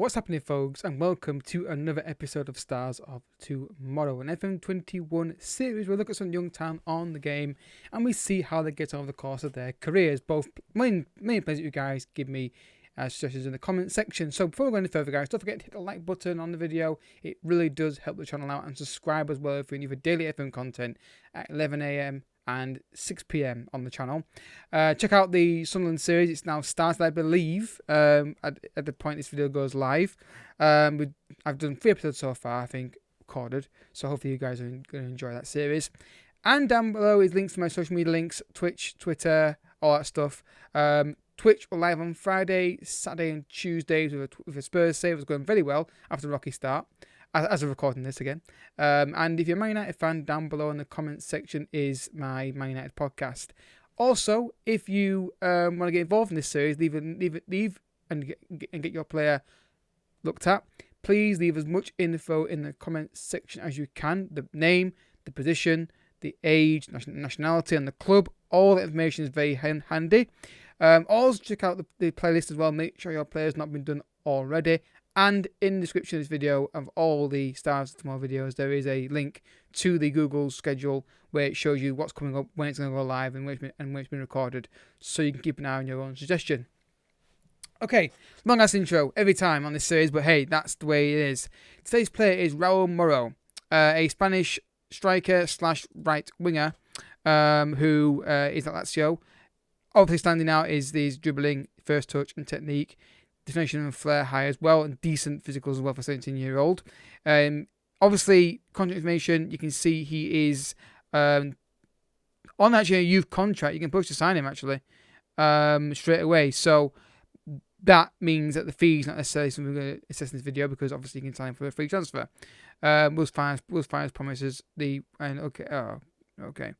What's happening, folks, and welcome to another episode of Stars of Tomorrow, an FM21 series where we look at some young talent on the game and we see how they get over the course of their careers. Both many players that you guys give me suggestions in the comment section. So before we go any further, guys, don't forget to hit the like button on the video. It really does help the channel out, and subscribe as well if you're new for daily FM content at 11 AM and 6 PM on the channel. Check out the Sunderland series. It's now started, I believe, at the point this video goes live. I've done 3 episodes so far, I think, recorded. So hopefully you guys are going to enjoy that series. And down below is links to my social media links, Twitch, Twitter, all that stuff. Twitch will live on Friday, Saturday and Tuesdays with a Spurs save. It's going very well after the rocky start. As I'm recording this again. And if you're a Man United fan, down below in the comments section is my Man United podcast. Also, if you want to get involved in this series, leave and get your player looked at. Please leave as much info in the comments section as you can. The name, the position, the age, nationality, and the club. All the information is very handy. Also, check out the playlist as well. Make sure your player's not been done already. And in the description of this video, of all the Stars of Tomorrow videos, there is a link to the Google schedule where it shows you what's coming up, when it's going to go live, and when it's been recorded, so you can keep an eye on your own suggestion. Okay, long ass intro every time on this series, but hey, that's the way it is. Today's player is Raul Moro, a Spanish striker / right winger who is at Lazio. Obviously, standing out is his dribbling, first touch, and technique. Definition and flair high as well, and decent physicals as well for a 17-year-old. Obviously, contract information, you can see he is on actually a youth contract. You can push to sign him actually straight away. So that means that the fee's not necessarily something we're going to assess in this video, because obviously you can sign for a free transfer. Will's finance promises the okay.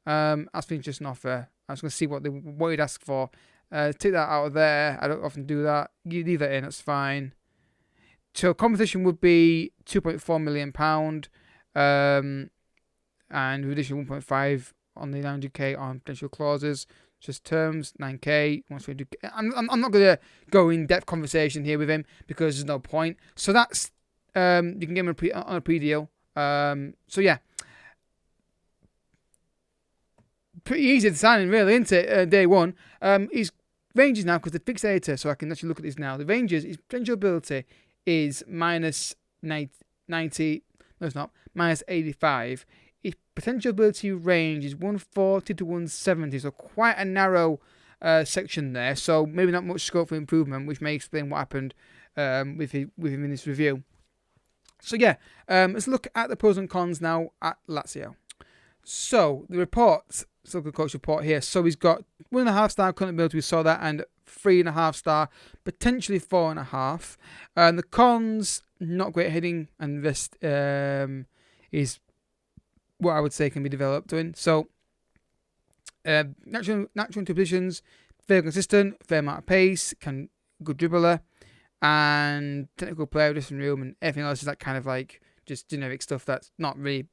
That's been just an offer. I was going to see what he'd ask for. Take that out of there. I don't often do that. You leave that in, that's fine. So competition would be £2.4 million, and with additional 1.5 on the 900k on potential clauses. Just terms 9k. I'm not going to go in depth conversation here with him because there's no point. So that's you can get him on a pre-deal. So yeah. Pretty easy to sign in, really, isn't it? Day one. His ranges now, because the fixed data, so I can actually look at this now. The ranges, his potential ability is minus 90. No, it's not. Minus 85. His potential ability range is 140 to 170, so quite a narrow section there. So maybe not much scope for improvement, which may explain what happened with him in this review. So yeah, let's look at the pros and cons now at Lazio. So the report. So the coach report here. So he's got 1.5 star current ability, we saw that, and 3.5 star, potentially 4.5. The cons, not great heading, and this is what I would say can be developed in. So natural into positions, fairly consistent, fair amount of pace, good dribbler, and technical player, dressing room, and everything else is that kind of like just generic stuff that's not really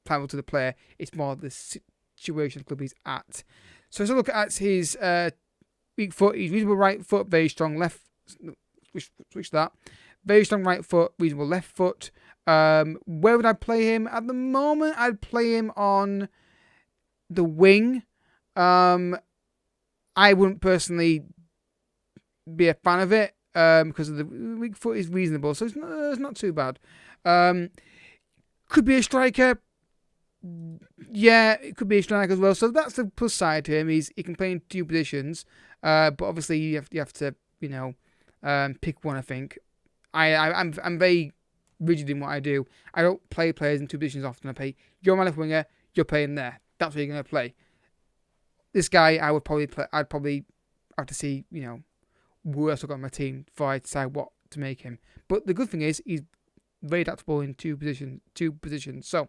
applicable to the player. It's more the situation the club he's at. So let's look at his weak foot. He's reasonable right foot, very strong left. Switch that. Very strong right foot, reasonable left foot. Where would I play him? At the moment, I'd play him on the wing. I wouldn't personally be a fan of it because of the weak foot is reasonable, so it's not too bad. Could be a striker. Yeah, it could be a striker as well. So that's the plus side to him. He can play in 2 positions, but obviously you have to pick one. I think I'm very rigid in what I do. I don't play players in 2 positions often. I play you're my left winger, you're playing there. That's what you're gonna play. This guy, I'd probably have to see who else I've got on my team before I decide what to make him. But the good thing is he's very adaptable in 2 positions. So.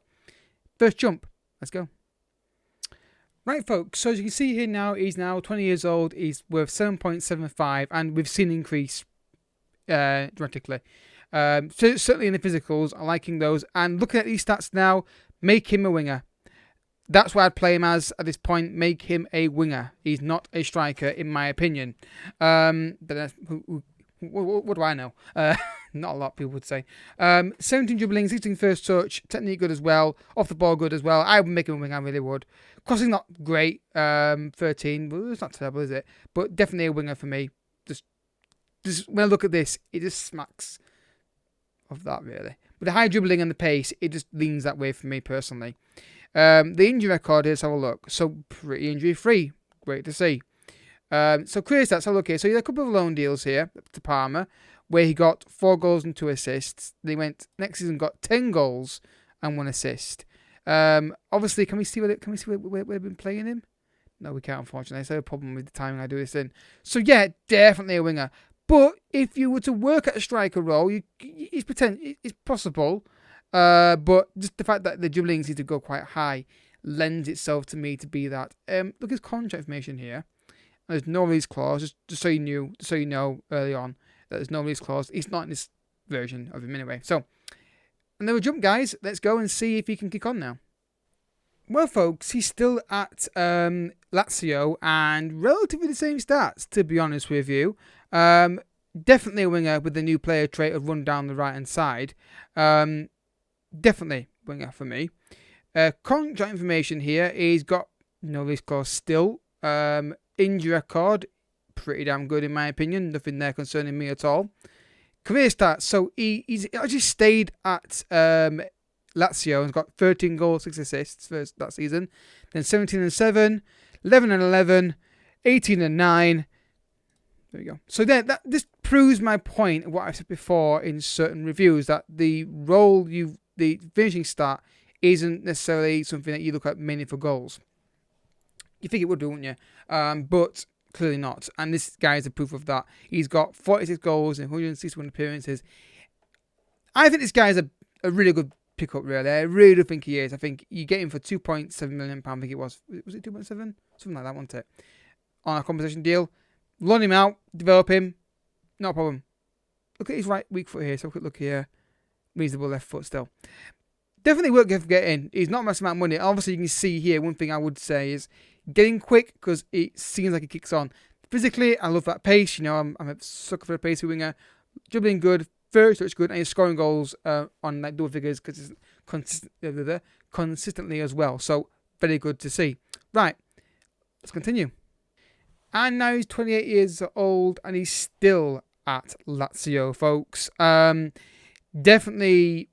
First jump. Let's go. Right, folks. So as you can see here now, he's now 20 years old. He's worth 7.75, and we've seen an increase dramatically. So certainly in the physicals, I'm liking those. And looking at these stats now, make him a winger. That's what I'd play him as at this point. Make him a winger. He's not a striker, in my opinion. But What do I know? Not a lot, people would say. 17 dribbling, 16 first touch, technique good as well, off the ball good as well. I would make him a winger, I really would. Crossing not great, 13, well, it's not terrible, is it? But definitely a winger for me. Just when I look at this, it just smacks of that, really. With the high dribbling and the pace, it just leans that way for me personally. The injury record, let's have a look. So pretty injury free. Great to see. So career stats, so look here. So he had a couple of loan deals here to Parma, where he got 4 goals and 2 assists. Then he went next season, got 10 goals and 1 assist. Obviously, can we see where they've been playing him? No, we can't, unfortunately. It's a problem with the timing I do this in. So yeah, definitely a winger. But if you were to work at a striker role, it's possible. But just the fact that the dribbling seems to go quite high lends itself to me to be that. Look at his contract information here. There's no release clause, just so you know early on that there's no release clause. He's not in this version of him anyway. So, another jump, guys. Let's go and see if he can kick on now. Well, folks, he's still at Lazio and relatively the same stats, to be honest with you. Definitely a winger with the new player trait of run down the right-hand side. Definitely winger for me. Contract information here, he's got no release clause still. Injury record, pretty damn good in my opinion. Nothing there concerning me at all. Career stats, so he's actually stayed at Lazio and got 13 goals, 6 assists for that season. Then 17 and 7, 11 and 11, 18 and 9. There we go. So then this proves my point of what I said before in certain reviews, that the finishing stat isn't necessarily something that you look at mainly for goals. You think it would do, wouldn't you? But clearly not. And this guy is a proof of that. He's got 46 goals and 161 appearances. I think this guy is a really good pickup, really. I really do think he is. I think you get him for £2.7 million, I think it was. Was it 2.7? Something like that, wasn't it? On a compensation deal. Loan him out, develop him. No problem. Look at his weak foot here. So look here. Reasonable left foot still. Definitely worth getting. He's not a massive amount of money. Obviously, you can see here, one thing I would say is getting quick, because it seems like he kicks on. Physically, I love that pace. You know, I'm a sucker for a pacey winger. Dribbling good, first touch good, and he's scoring goals on like double figures because consistently as well. So very good to see. Right, let's continue. And now he's 28 years old, and he's still at Lazio, folks. Definitely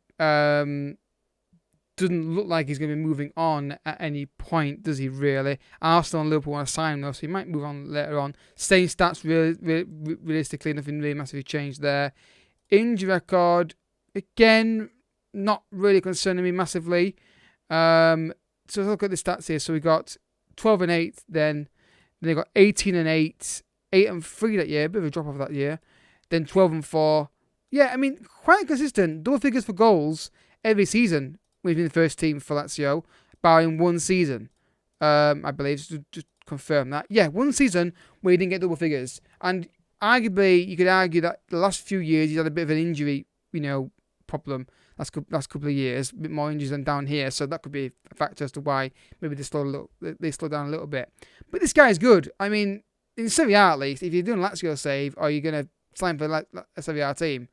doesn't look like he's going to be moving on at any point, does he really? Arsenal and Liverpool want to sign him, though, so he might move on later on. Same stats, realistically, nothing really massively changed there. Injury record, again, not really concerning me massively. So let's look at the stats here. So we got 12 and 8, then they got 18 and 8, 8 and 3 that year, a bit of a drop off that year. Then 12 and 4. Yeah, I mean, quite consistent. Double figures for goals every season within the first team for Lazio, barring one season, I believe, just confirm that. Yeah, one season where he didn't get double figures. And arguably, you could argue that the last few years he's had a bit of an injury, problem. Last couple of years, a bit more injuries than down here, so that could be a factor as to why maybe they slow down a little bit. But this guy is good. I mean, in Serie A at least, if you're doing a Lazio save or you're going to sign for a Serie A team,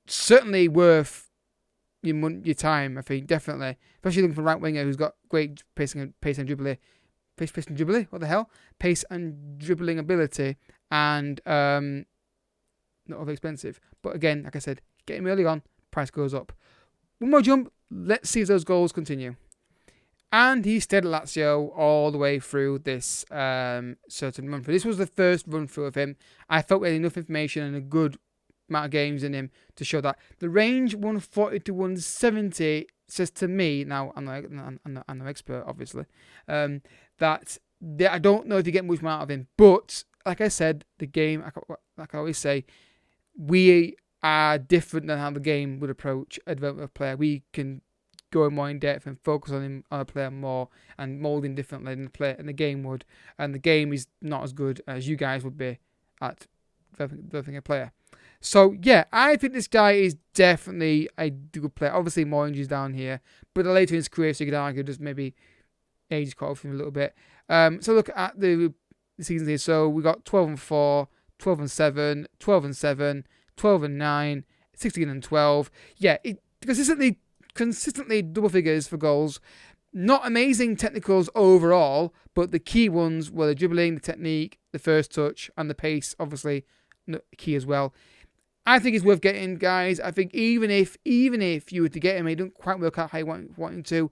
certainly worth your time, I think, definitely. Especially looking for a right winger who's got great pace and dribbling. Pace and dribbling? What the hell? Pace and dribbling ability, and not over expensive. But again, like I said, get him early on, price goes up. One more jump. Let's see if those goals continue. And he stayed at Lazio all the way through this certain run through. This was the first run through of him. I felt we had enough information and a good amount of games in him to show that the range 140 to 170 says to me, now I'm no expert obviously, that I don't know if you get much more out of him, but like I said, the game, like I always say, we are different than how the game would approach a development player. We can go more in depth and focus on a player more and mould him differently than the game would, and the game is not as good as you guys would be at developing a player. So yeah, I think this guy is definitely a good player. Obviously more injuries down here, but later in his career, so you could argue just maybe age caught up with him a little bit. So look at the seasons here. So we got 12 and 4, 12 and 7, 12 and 7, 12 and 9, 16 and 12. Yeah, it consistently double figures for goals. Not amazing technicals overall, but the key ones were the dribbling, the technique, the first touch, and the pace, obviously, key as well. I think it's worth getting, guys. I think even if you were to get him, it doesn't quite work out how you want him to,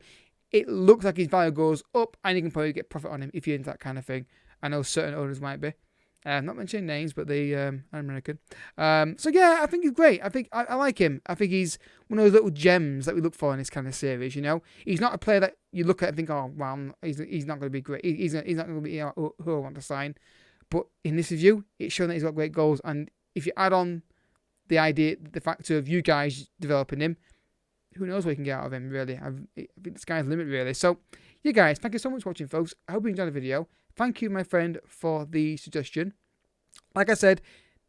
it looks like his value goes up, and you can probably get profit on him if you're into that kind of thing. I know certain owners might be. Not mentioning names, but they are American. So yeah, I think he's great. I think I like him. I think he's one of those little gems that we look for in this kind of series. You know, he's not a player that you look at and think, oh, well, he's not going to be great. He's not going to be who I want to sign. But in this review, it's shown that he's got great goals. And if you add on the factor of you guys developing him, who knows what you can get out of him, really. I think the sky's the limit, really. So, you guys, thank you so much for watching, folks. I hope you enjoyed the video. Thank you, my friend, for the suggestion. Like I said,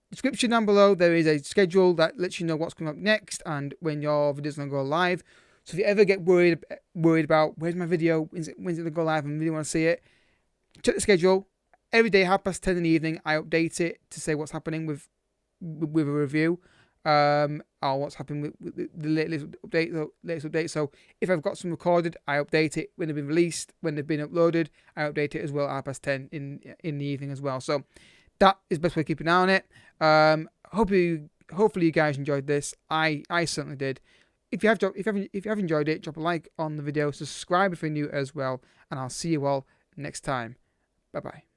description down below, there is a schedule that lets you know what's coming up next and when your video's going to go live. So if you ever get worried about, where's my video, when's it going to go live and really want to see it, check the schedule. Every day, 10:30 in the evening, I update it to say what's happening with a review. Or what's happening with the latest update. So if I've got some recorded, I update it when they've been released. When they've been uploaded, I update it as well at 10:30 in the evening as well. So that is the best way to keep an eye on it. Hopefully you guys enjoyed this. I certainly did. If you have enjoyed it, drop a like on the video, subscribe if you're new as well, and I'll see you all next time. Bye bye.